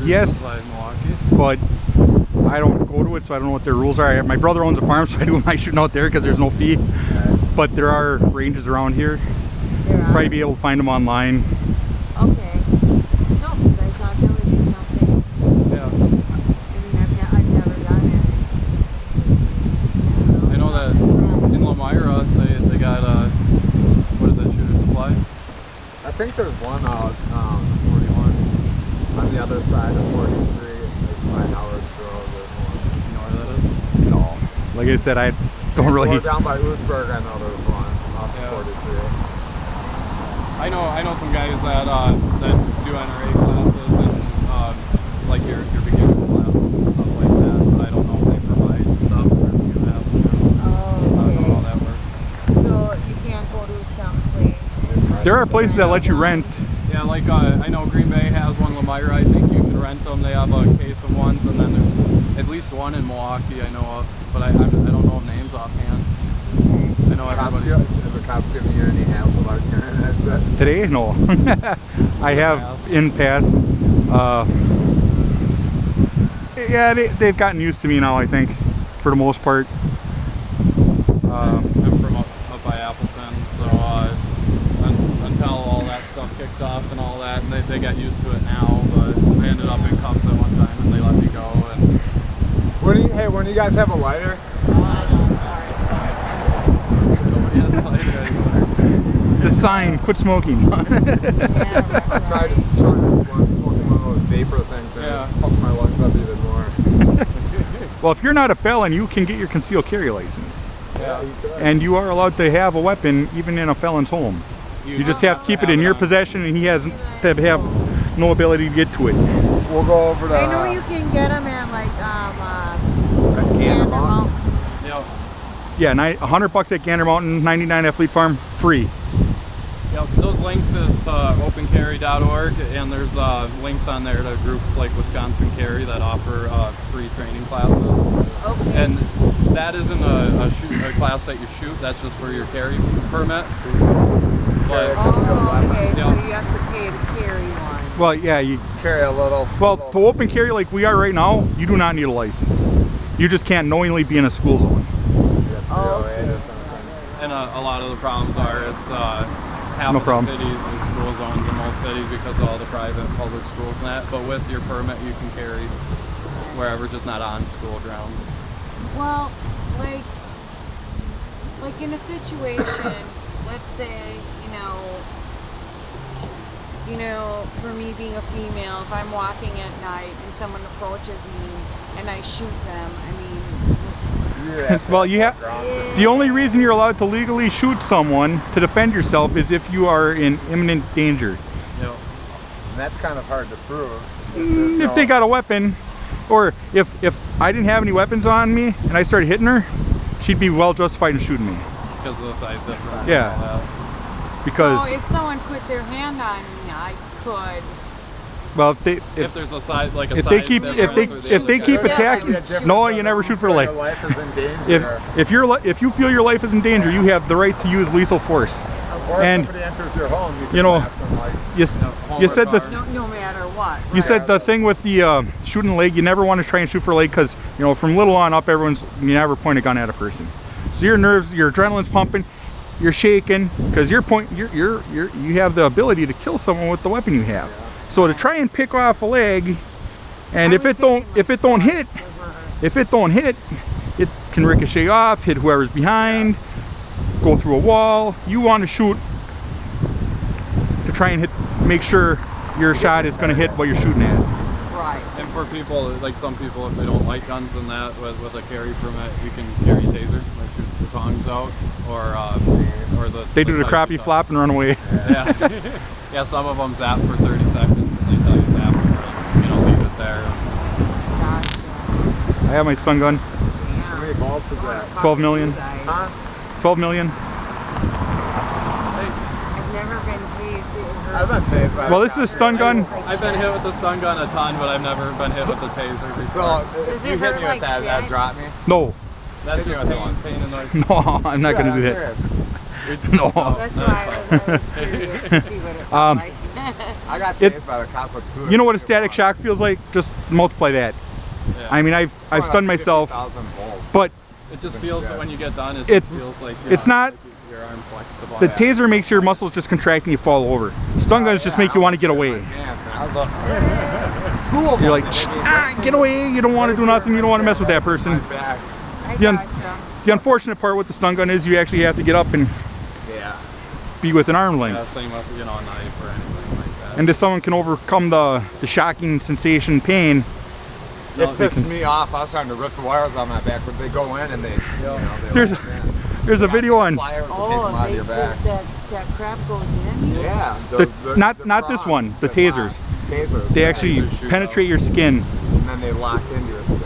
Yes, supply in Milwaukee. but I don't go to it, so I don't know what their rules are. My brother owns a farm, so I do my shooting out there because there's no fee. But there are ranges around here. Probably be able to find them online. Okay. No, because I thought that would be something. Yeah. I mean, I've never done it. I know that in Lomira, they got what is that, shooter supply? I think there's one out 41 on the other side of 43, like by Howard's Grove. There's one. You know where that is? No, like I said, I don't really. Or down by Oosburg, I know there's one off Yeah. 43. I know some guys that do NRA classes and like your beginner classes and stuff like that. But I don't know if they provide stuff or if you have to. Oh, I don't know how that works. so you can't go to some place. There are places that let you rent. Yeah, like I know Green Bay has one. Lomira, I think you can rent them. They have a case of ones, and then there's at least one in Milwaukee I know of, but I don't know names offhand. I know everybody. Have the cops giving you any hassle about carrying that shit? Today, no. I have in past. Yeah, they've gotten used to me now, I think, for the most part. I'm from up by Appleton, so until all that stuff kicked off and all that, and they got used to it now, but I ended up in cuffs at one time and they let me go. And When do you guys have a lighter? nobody has a lighter anymore. The sign, quit smoking. I tried to smoking one of those vapor things and it fucked my lungs up even more. Well, if you're not a felon, you can get your concealed carry license. Yeah. And you are allowed to have a weapon even in a felon's home. You just have to keep it in your possession, and he has to have no ability to get to it. We'll go over to... I know you can get them at like Gander Mountain. Yep. Yeah, $100 at Gander Mountain, 99 at Fleet Farm, free. Yep. Those links is to opencarry.org, and there's links on there to groups like Wisconsin Carry that offer free training classes. Okay. And that isn't a class that you shoot, that's just for your carry permit. But, okay, so Yeah. you have to pay to carry one. Well, yeah, you Carry a little. well to open carry like we are right now, you do not need a license. You just can't knowingly be in a school zone. and a lot of the problems are it's half of the city is school zones in most cities because of all the private and public schools and that. But with your permit, you can carry wherever, just not on school grounds. Well, like in a situation, let's say, for me being a female, if I'm walking at night and someone approaches me and I shoot them, I mean... Well, you have... The only reason you're allowed to legally shoot someone to defend yourself is if you are in imminent danger. Yep. And that's kind of hard to prove. If they got a weapon, or if I didn't have any weapons on me and I started hitting her, she'd be well justified in shooting me. Because of the size difference. Yeah. And all that. Because... So if someone put their hand on me, I could... Well, if there's a size, like a if size they keep difference, if they keep attacking, no, you never shoot for life. Your life is in danger. If you feel your life is in danger, you have the right to use lethal force. Or and somebody enters your home, you can you know, blast them like, you said the no matter what. you said the thing with the shooting leg, you never want to try and shoot for leg because from little on up, you never point a gun at a person. So your nerves, your adrenaline's pumping, you're shaking because you have the ability to kill someone with the weapon you have. So to try and pick off a leg, and if it don't hit, it can ricochet off, hit whoever's behind, go through a wall. You want to shoot to try and make sure your shot is going to hit what you're shooting at. Right. And for people, like some people, if they don't like guns and that, with a carry permit, you can carry a taser, like shoot the tongs out, or the... They do the crappie flop and run away. Yeah. Yeah, some of them zap for 30 seconds and they tell you zap and leave it there. I have my stun gun. how many volts is that? 12 million. Huh? 12 million. I've never been tased. I've been tased by Well, this is a stun gun. I've been hit with the stun gun a ton, but I've never been hit with the taser before. So, if Does you it hit hurt me like with that, shit? drop me? No. That's Hit just me with pain and noise. No, I'm not going to do that. Serious. No. That's why I was curious to see what it felt like. I got It- tased by the cops with 2. You know what a static shock feels like? Just multiply that. Yeah. I mean, I've stunned myself, 50,000 volts. but It just feels that when you get done, it It- just feels like it's not- like your arm flexible. the taser makes your muscles just contract and you fall over. Stun guns just make you want to get away. I was like, 2 of them. You're like, get away. You don't want to do nothing. You don't want to mess with that person. Back. I The un- gotcha. The unfortunate part with the stun gun is you actually have to get up and Yeah. be within arm Yeah, length. same with, you know, a knife or anything like that. And if someone can overcome the shocking sensation, pain, It pissed me off. I was trying to rip the wires on my back, but they go in and they, you know, they There's- lock in. there's a video on. Pliers to take them Oh, out of your back. that crap goes in? Yeah. Not this one, the tasers. Tasers. They yeah. actually Tasers shoot penetrate out. your skin. And then they lock into your skin.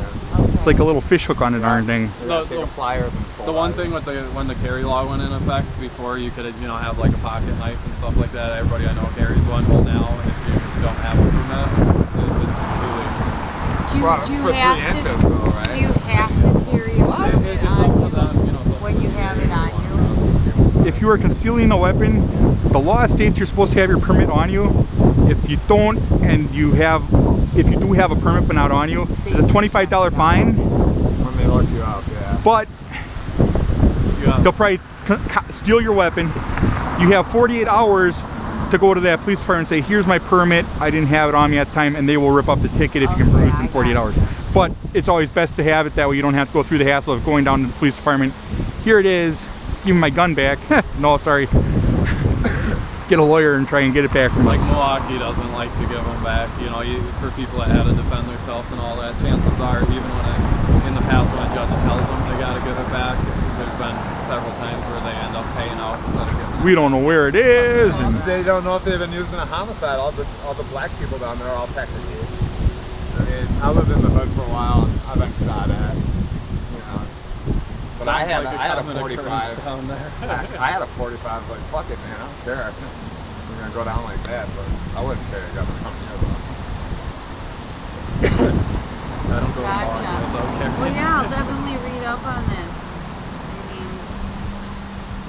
It's like a little fish hook on it, darn thing. They gotta take the pliers and pull The one out. thing with when the carry law went in effect, before you could, you know, have like a pocket knife and stuff like that. Everybody I know carries one. Well, now if you don't have a permit, it's completely. Do you, Well, do you for 3 have inches to? though, right? Do you have to carry a weapon It's on up to you them, you know. when you have it on you? If you are concealing a weapon, the law states you're supposed to have your permit on you. If you don't, and if you do have a permit but not on you, it's a $25 fine. When they look you up, yeah. But Yeah. they'll probably steal your weapon. You have 48 hours to go to that police department and say, here's my permit, I didn't have it on me at the time, and they will rip up the ticket if you can Okay, produce in 48 hours. But it's always best to have it, that way you don't have to go through the hassle of going down to the police department. Here it is, give me my gun back. No, sorry. Get a lawyer and try and get it back from Like us. Milwaukee doesn't like to give them back. You know, for people that had to defend themselves and all that, chances are, even in the past when a judge tells them they got to give it back, there's been several times where they end up paying out instead of giving it. We don't know where it is. And They don't know if they've been using a homicide. All the black people down there are all technically. I mean, I lived in the hood for a while and I've been shot at. You know, but I had a 45. down there. I had a 45. I was like, fuck it, man. I don't care. We're gonna go down like that, but I wouldn't carry a gun to come here though. I don't go to Gotcha. Milwaukee, okay. Well, yeah, I'll definitely read up on this. I mean,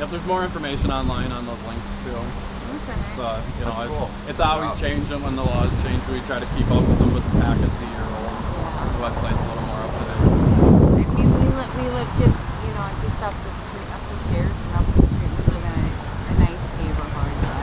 Yep, there's more information online on those links too. okay. So, you know, That's cool. it's always changing when the laws change. We try to keep up with them with the packets a year old. The website's a little more up to date. I mean, we live just, you know, just up the street, up the stairs and up the street. We live in a nice neighborhood, but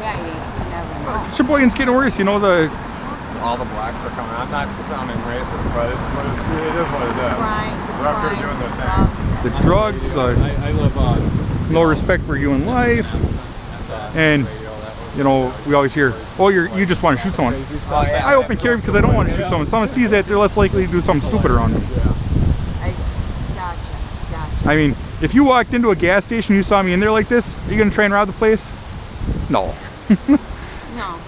yeah, you never know. Sheboygan's getting worse, you know, All the blacks are coming. I'm not sounding racist, but it is what it is. Right, We're up here doing the thing. the drugs, I live on no respect for human life, and you know, we always hear, oh, you just want to shoot someone. I open carry because I don't want to shoot someone. Someone sees that, they're less likely to do something stupid around them. Gotcha. I mean, if you walked into a gas station and you saw me in there like this, are you going to try and rob the place? No. No.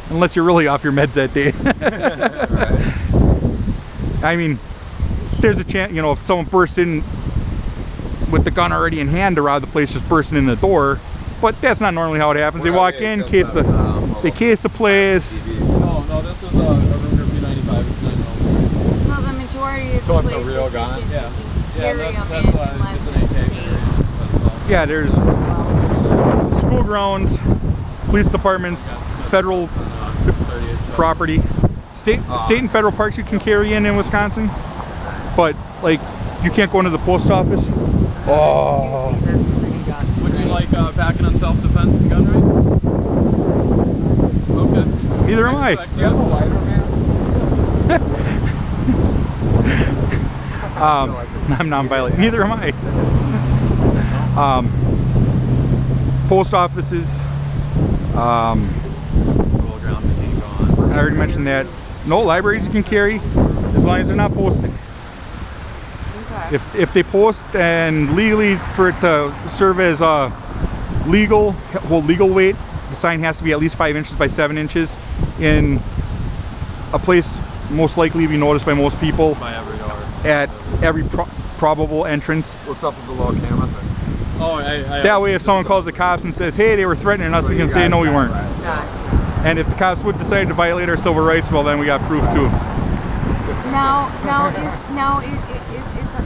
Unless you're really off your meds that day. I mean, there's a chance, you know, if someone bursts in with the gun already in hand to rob the place, just bursting in the door. But that's not normally how it happens. They walk in, case they case the place. No, this is a Ruger P95. It's 9mm. So the majority of So the it's a places real you gun? can, Yeah. you can carry them that's in why unless it's an it's AK state. carrier. Yeah, there's Well, school grounds, police departments, federal 38. property, state and federal parks you can carry in Wisconsin. But like, you can't go into the post office. Oh. that's pretty good. Would you like backing on self-defense and gun rights? Okay. Neither am I. Respect you. I'm non-violent. Neither am I. Post offices. School grounds you can't go on. I already mentioned that. No, libraries you can carry as long as they're not posting. Okay. If they post and legally for it to serve as legal weight, the sign has to be at least 5 inches by 7 inches in a place most likely to be noticed by most people By every door. at every probable entrance. What's up with the little camera thing? Oh, That way if someone calls the cops and says, hey, they were threatening us, we can say, no, we weren't. Gotcha. And if the cops would decide to violate our civil rights, well, then we got proof too. Now,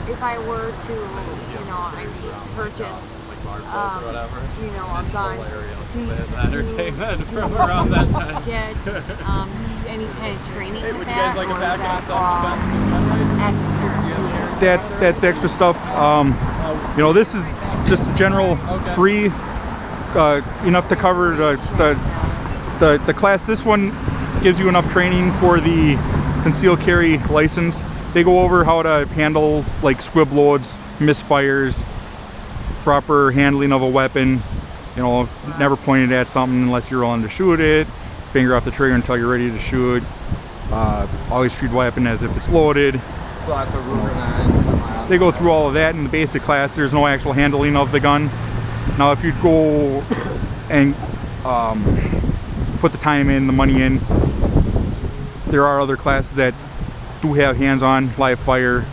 if I were to, you know, I mean, purchase or whatever. you know, It's a gun hilarious. There's entertainment from around that time. get any kind of training Hey, with would you that, guys like or a is packet that on self-defense and gun rights? extra? That's extra stuff. You know, this is just a general free, enough to cover the class. This one gives you enough training for the concealed carry license. They go over how to handle like squib loads, misfires, proper handling of a weapon. You know, never pointed at something unless you're willing to shoot it. Finger off the trigger until you're ready to shoot. Always treat weapon as if it's loaded. So lots of Ruger 9s. They go through all of that in the basic class. There's no actual handling of the gun. Now if you go and put the time in, the money in, there are other classes that do have hands-on live fire.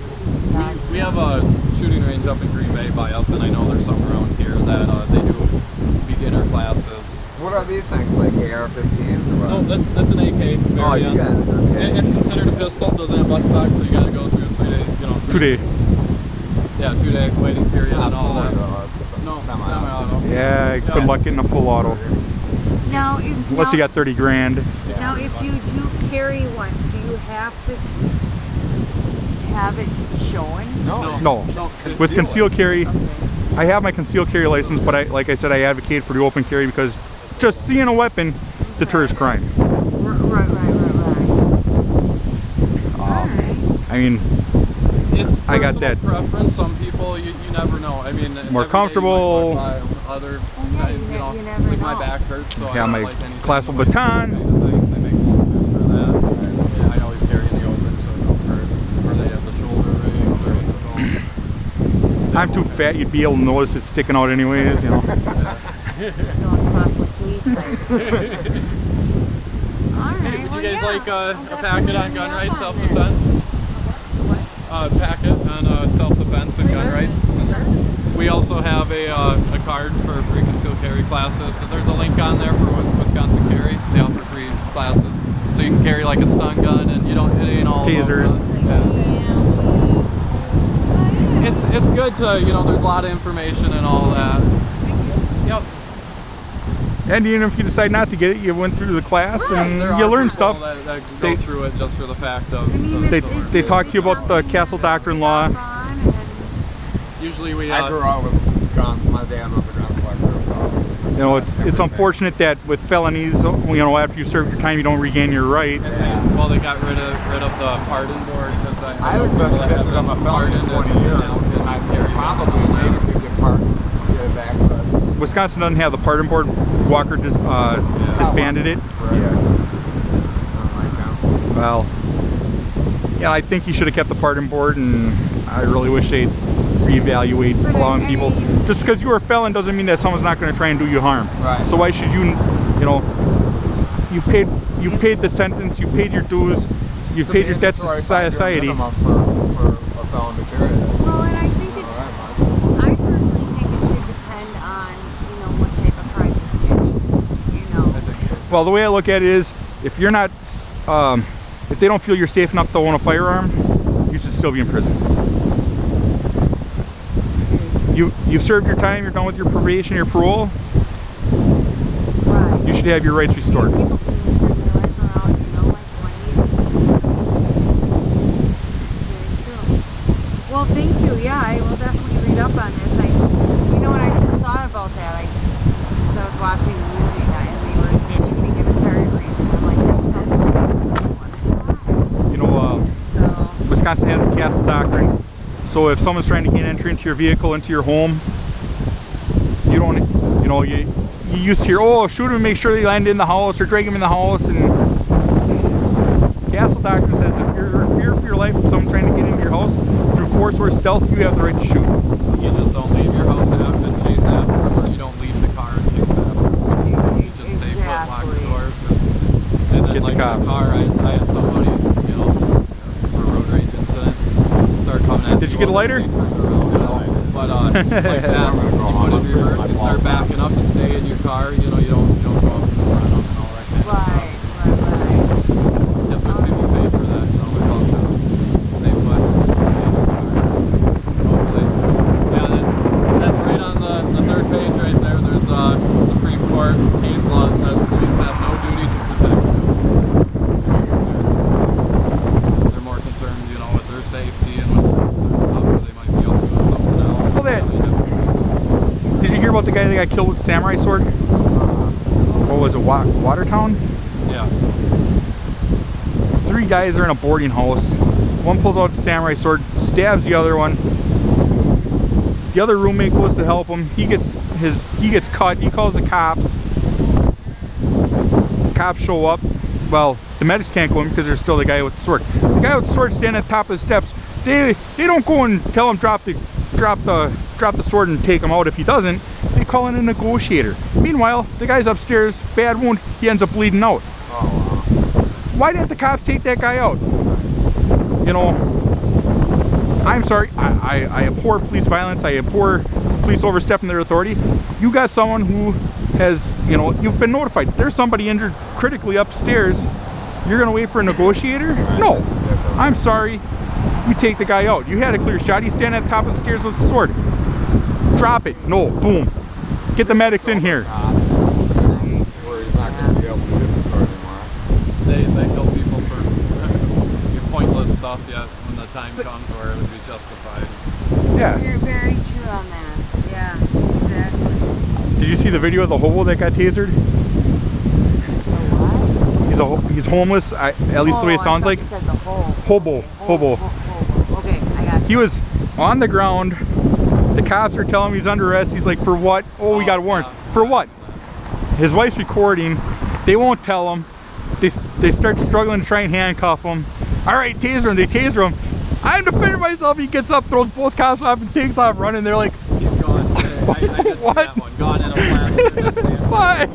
We have a shooting range up in Green Bay by us, and I know there's some around here that they do beginner classes. What are these things, like AR-15s or what? No, that's an AK variant. Oh, you got it. Okay. It's considered a pistol, doesn't have buttstock, so you got to go through 3 days, you know. 2 day. Yeah, 2 day waiting period and all that. No, Semi-auto. Yeah, good luck getting a full auto. Now, Unless you got 30 grand. Now, if you do carry one, do you have to have it showing? No. With concealed carry, I have my concealed carry license, but like I said, I advocate for the open carry because just seeing a weapon deters crime. Right. I mean, It's I got personal that. preference. Some people, you never know. I mean, More every day comfortable. You might walk by other, yeah, you know, you never like my know. back hurts, so Yeah, I my don't like anything. collapsible like baton. that kind of thing. They make holsters for that. Yeah, I always carry in the open so it don't hurt. Or they have the shoulder rings or what's it called. I'm too fat, you'd be able to notice it sticking out anyways, you know. Don't fuck with me type. Alright, Would you guys like a packet on gun rights, self-defense? Packet on self-defense and gun rights. We also have a card for free concealed carry classes. So there's a link on there for Wisconsin Carry. They offer free classes. So you can carry like a stun gun and it ain't all Tasers. It's good to, you know, there's a lot of information and all that. Yep. And even if you decide not to get it, you went through the class and There you are learn people stuff. that go through it just for the fact of They talk to you about the Castle Doctrine law. usually we I grew up with guns. My dad was a gun collector, so. You know, it's unfortunate that with felonies, you know, after you serve your time, you don't regain your right. Well, they got rid of the pardon board because I haven't been convicted of a felony in 20 years. I probably maybe could get pardoned, get it back, but. Wisconsin doesn't have the pardon board. Walker disbanded it. Well, yeah, I think he should have kept the pardon board, and I really wish they'd reevaluate allowing people. Just because you were a felon doesn't mean that someone's not going to try and do you harm. Right. So why should you know, you paid the sentence, you paid your dues, you paid your debts to society. For a felon to carry it. Well, and I think I personally think it should depend on, you know, what type of crime you're getting, you know. Well, the way I look at it is, if you're not, if they don't feel you're safe enough to own a firearm, you should still be in prison. You've served your time, you're done with your probation, your parole. Right. You should have your rights restored. People can turn their life around, you know, like 20 years. Very true. Well, thank you. Yeah, I will definitely read up on this. You know what, I just thought about that. Because I was watching a movie and they were shooting in a target range. And I'm like, that's something. You know, So, Wisconsin has the Castle Doctrine. So if someone's trying to gain entry into your vehicle, into your home, you don't, you know, you used to hear, oh, shoot him, make sure they land in the house or drag him in the house. And Castle Doctrine says if you're in fear for your life, if someone's trying to get into your house through force or stealth, you have the right to shoot. You just don't leave your house and chase after them, or you don't leave the car and chase after them. You just stay put, lock the doors, and then Get like the in cops. the car, I had somebody, you know, for a road rage incident, start coming at Did you get a lighter? But like that, you put in reverse, you start backing up, you stay in your car, you know, you don't go up in front of them and all that kind of stuff. right. Yep, there's people pay for that, you know, with all cops. Stay put, stay in your car. Hopefully. Yeah, that's right on the third guy that got killed with the samurai sword? What was it, Watertown? Yeah. 3 guys are in a boarding house. One pulls out the samurai sword, stabs the other one. The other roommate goes to help him. He gets cut. He calls the cops. The cops show up. Well, the medics can't go in because there's still the guy with the sword. The guy with the sword standing at the top of the steps. They don't go and tell him drop the sword and take him out if he doesn't. They call in a negotiator. Meanwhile, the guy's upstairs, bad wound. He ends up bleeding out. Oh, wow. Why didn't the cops take that guy out? You know, I'm sorry, I abhor police violence, I abhor police overstepping their authority. You got someone who has, you know, you've been notified. There's somebody injured critically upstairs. You're gonna wait for a negotiator? No, I'm sorry. You take the guy out. You had a clear shot. He's standing at the top of the stairs with a sword. Drop it. No, boom. Get the medics in here. Where he's not going to be able to use the sword anymore. They kill people for pointless stuff yet when the time comes where it would be justified. Yeah. You're very true on that. Yeah, exactly. Did you see the video of the hobo that got tasered? The what? He's homeless, at least the way it sounds like. You said the hole. Hobo. Hobo. Okay, I got it. He was on the ground. The cops are telling him he's under arrest. He's like, for what? Oh, we got warrants. For what? His wife's recording. They won't tell him. They start struggling to try and handcuff him. All right, taser him. They taser him. I'm defending myself. He gets up, throws both cops off, and takes off running. They're like, He's gone. I did see What? that one. Gone in a flash. What?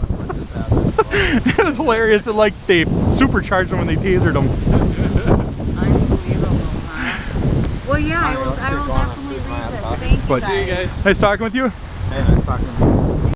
It was hilarious. It, like, they supercharged him when they tasered him. Unbelievable, huh? Well, yeah, I will definitely read this. Thank you, But- guys. See you guys. Nice talking with you. Hey, nice talking to you.